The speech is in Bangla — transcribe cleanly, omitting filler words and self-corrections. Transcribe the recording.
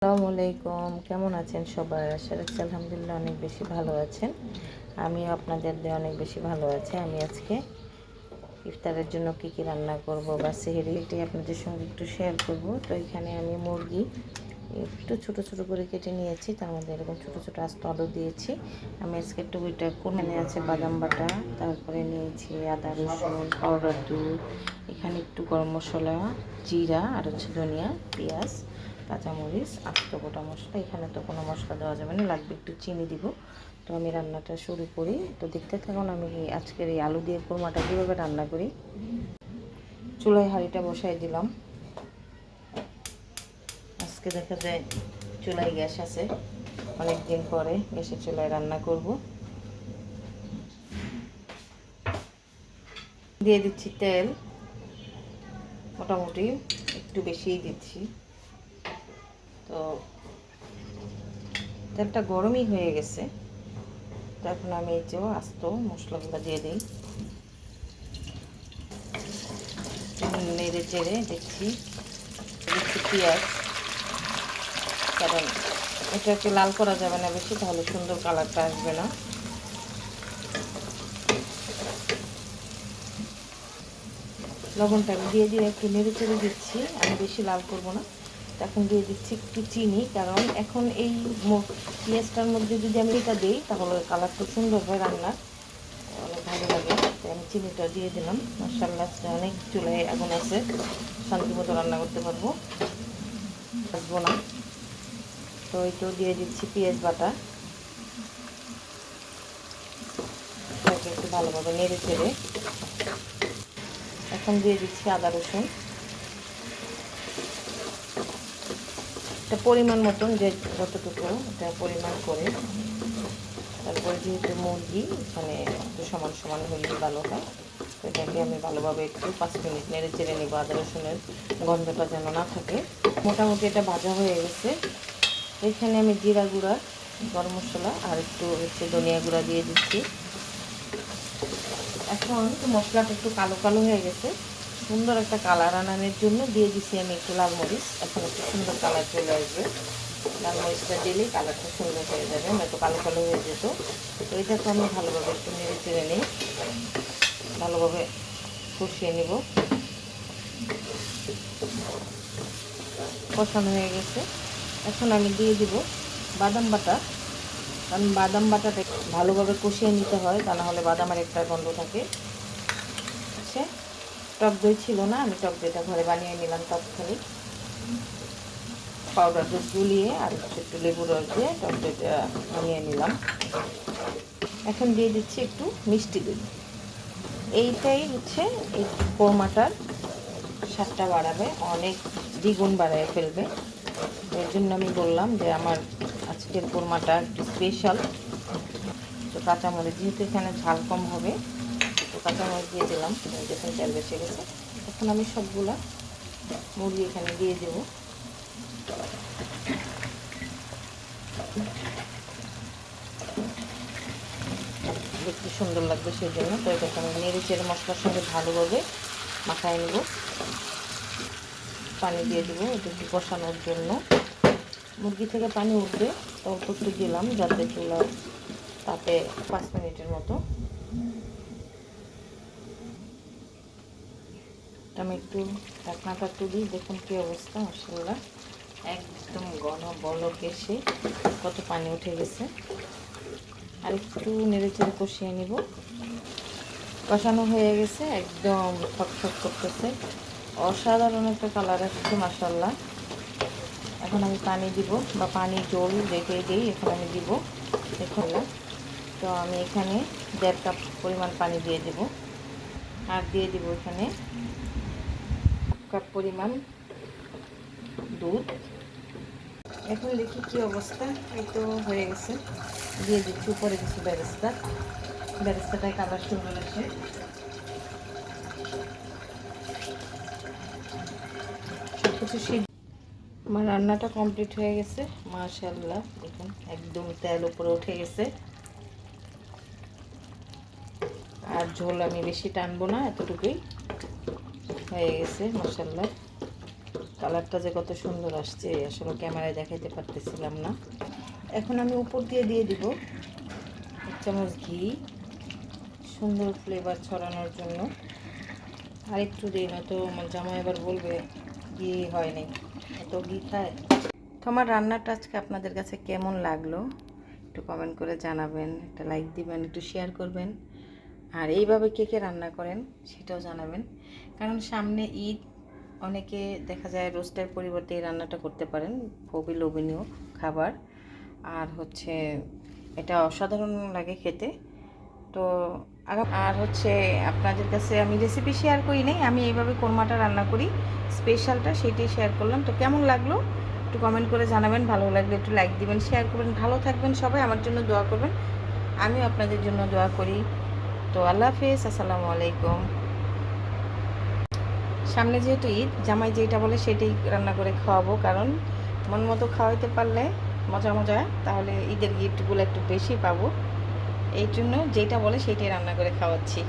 আসসালামু আলাইকুম, কেমন আছেন সবাই? আশা রাখছি আলহামদুলিল্লাহ অনেক বেশি ভালো আছেন। আমিও আপনাদের দিয়ে অনেক বেশি ভালো আছি। আমি আজকে ইফতারের জন্য কী কী রান্না করব বা সেহরি এটি আপনাদের সঙ্গে একটু শেয়ার করব। তো এখানে আমি মুরগি একটু ছোট ছোট করে কেটে নিয়েছি, তার মধ্যে এরকম ছোট ছোট আস্ত আলু দিয়েছি। আমি আজকে একটু ওইটা কোনে আছে বাদাম বাটা, তারপরে নিয়েছি আদা রসুন পাউডার দুধ, এখানে একটু গরম মশলা, জিরা আর ধনিয়া, পেঁয়াজ, কাঁচামরিচ, আস্ত গোটা মশলা। এখানে তো কোনো মশলা দেওয়া যাবে না, লাগবে একটু চিনি দিব। তো আমি রান্নাটা শুরু করি। তো দেখতে থাকুন আমি আজকের এই আলু দিয়ে কোরমাটা কীভাবে রান্না করি। চুলায় হাঁড়িটা বসাই দিলাম। আজকে দেখা যায় চুলায় গ্যাস আছে, অনেক দিন পরে গ্যাসের চুলায় রান্না করব। দিয়ে দিচ্ছি তেল, মোটামুটি একটু বেশিই দিচ্ছি। তো তেলটা গরমই হয়ে গেছে। তখন আমি এই যে আস্ত মশলাগুলো দিয়ে দিই, নেড়ে চেড়ে দিচ্ছি পেঁয়াজ, কারণ এটাকে লাল করা যাবে না বেশি, তাহলে সুন্দর কালারটা আসবে না। লবণটা আমি দিয়ে একটু নেড়ে চেড়ে দিচ্ছি, আমি বেশি লাল করব না। এখন দিয়ে দিচ্ছি একটু চিনি, কারণ এখন এই পেঁয়াজটার মধ্যে যদি আমি এটা দিই তাহলে কালারটা সুন্দর হয়, রান্নার অনেক ভালো লাগে। তাই আমি চিনিটা দিয়ে দিলাম। মাশাআল্লাহ অনেক চুলায় আগুন আছে, শান্তিমতো রান্না করতে পারবো, আসবো না। তো এইটাও দিয়ে দিচ্ছি পেঁয়াজ বাটা, তাকে একটু ভালোভাবে নেড়ে চেড়ে এখন দিয়ে দিচ্ছি আদা রসুন, এটা পরিমাণ মতন, যে যতটুকু এটা পরিমাণ করে। তারপরে যেহেতু মুরগি এখানে একটু সমান সমান হলেই ভালো হয়, তো এটাকে আমি ভালোভাবে একটু 5 মিনিট নেড়ে চেড়ে নেবো, আদা রসুনের গন্ধটা যেন না থাকে। মোটামুটি এটা ভাজা হয়ে গেছে। এখানে আমি জিরা গুঁড়া, গরম মশলা আর একটু ধনিয়া গুঁড়া দিয়ে দিচ্ছি। এখন মশলাটা একটু কালো কালো হয়ে গেছে, সুন্দর একটা কালার আনানোর জন্য দিয়ে দিচ্ছি আমি একটু লাল মরিচ। এখন একটু সুন্দর কালার চলে আসবে, লাল মরিচটা দিলেই কালারটা সুন্দর হয়ে যাবে, নয়তো কালো কালো হয়ে যেত। তো এটাকে আমি ভালোভাবে একটু নেড়ে চেড়ে নিই, ভালোভাবে কষিয়ে নিব। কষানো হয়ে গেছে। এখন আমি দিয়ে দিব বাদাম বাটা, কারণ বাদাম বাটাটা ভালোভাবে কষিয়ে নিতে হয়, তা না হলে বাদামের একটা গন্ধ থাকে। আচ্ছা, টক দই ছিল না, আমি টক দইটা ঘরে বানিয়ে নিলাম তৎক্ষণিক। পাউডার দুধ গুলিয়ে আর একটু লেবুর রস দিয়ে টক দইটা বানিয়ে নিলাম। এখন দিয়ে দিচ্ছি একটু মিষ্টি দই। এইটাই হচ্ছে এই কোরমাটার স্বাদটা বাড়াবে, অনেক দ্বিগুণ বাড়ায় ফেলবে। এর জন্য আমি বললাম যে আমার আজকের কোরমাটা একটু স্পেশাল। তো কাঁচামরিচ, যেহেতু এখানে ঝাল কম হবে, তো কাঁচামরিচ দিয়ে দিলাম। যখন তেল বেসে গেছে, এখন আমি সবগুলা মুরগি এখানে দিয়ে দেব। দেখতে সুন্দর লাগবে সেই জন্য। তো এটাকে আমি নেড়ে চেড়ে মশলার সঙ্গে ভালোভাবে মাখায় নেব। পানি দিয়ে দেবো এটা একটু কষানোর জন্য। মুরগি থেকে পানি উঠবে, তো অল্প একটু দিলাম, যাতে চুলা তাতে 5 মিনিটের মতো। আমি একটু ঢাকনাটা তুলি, দেখুন কী অবস্থা। মাশাআল্লাহ একদম ঘন বলক এসে কত পানি উঠে গেছে। আর একটু নেড়ে চেড়ে কষিয়ে নিব। কষানো হয়ে গেছে, একদম ছটফট করতেছে, অসাধারণ একটা কালার আসছে মাশাআল্লাহ। এখন আমি পানি দিব, বা পানি জল রেখে দিই, এখন আমি দিব দেখুন। তো আমি এখানে 1.5 কাপ পরিমাণ পানি দিয়ে দেব, আর দিয়ে দিব এখানে 1 কাপ পরিমাণ দুধ। এখন দেখি কি অবস্থা। এই তো হয়ে গেছে, দিয়ে দিচ্ছি উপরে কিছু বেরেস্তাটায় কালার সুন্দর আসে। সব কিছু আমার রান্নাটা কমপ্লিট হয়ে গেছে মাশাআল্লাহ। দেখুন একদম তেল উপরে উঠে গেছে, আর ঝোল আমি বেশি টানবো না, এতটুকুই হয়ে গেছে মাশাআল্লাহ। কালারটা যে কত সুন্দর আসছে আসলে ক্যামেরায় দেখাইতে পারতেছিলাম না। এখন আমি উপর দিয়ে দিব 1 চামচ ঘি, সুন্দর ফ্লেভার ছড়ানোর জন্য। আর একটু দিই, নয়তো আমার জামাই আবার বলবে ঘি হয় নাই, এত ঘি খায়। তো আমার রান্নাটা আজকে আপনাদের কাছে কেমন লাগলো একটু কমেন্ট করে জানাবেন, একটা লাইক দিবেন, একটু শেয়ার করবেন। আর এইভাবে কে কে রান্না করেন সেটাও জানাবেন, কারণ সামনে ঈদ, অনেকে দেখা যায় রোস্টের পরিবর্তে এই রান্নাটা করতে পারেন, খুবই লোভনীয় খাবার। আর হচ্ছে এটা অসাধারণ লাগে খেতে। তো আর হচ্ছে আপনাদের কাছে আমি রেসিপি শেয়ার করি নাই, আমি এইভাবে কোরমাটা রান্না করি, স্পেশালটা সেইটাই শেয়ার করলাম। তো কেমন লাগলো একটু কমেন্ট করে জানাবেন, ভালো লাগলে একটু লাইক দিবেন, শেয়ার করবেন। ভালো থাকবেন সবাই, আমার জন্য দোয়া করবেন, আমিও আপনাদের জন্য দোয়া করি। তো আল্লাহ হাফেজ, আসসালামু আলাইকুম। সামনে যেহেতু ঈদ, জামাই যেটা বলে সেটাই রান্না করে খাওয়াবো, কারণ মন মতো খাওয়াইতে পারলে মজা মজা, তাহলে ঈদের গিফটগুলো একটু বেশি পাবো। এই জন্য যেটা বলে সেটাই রান্না করে খাওয়াচ্ছি।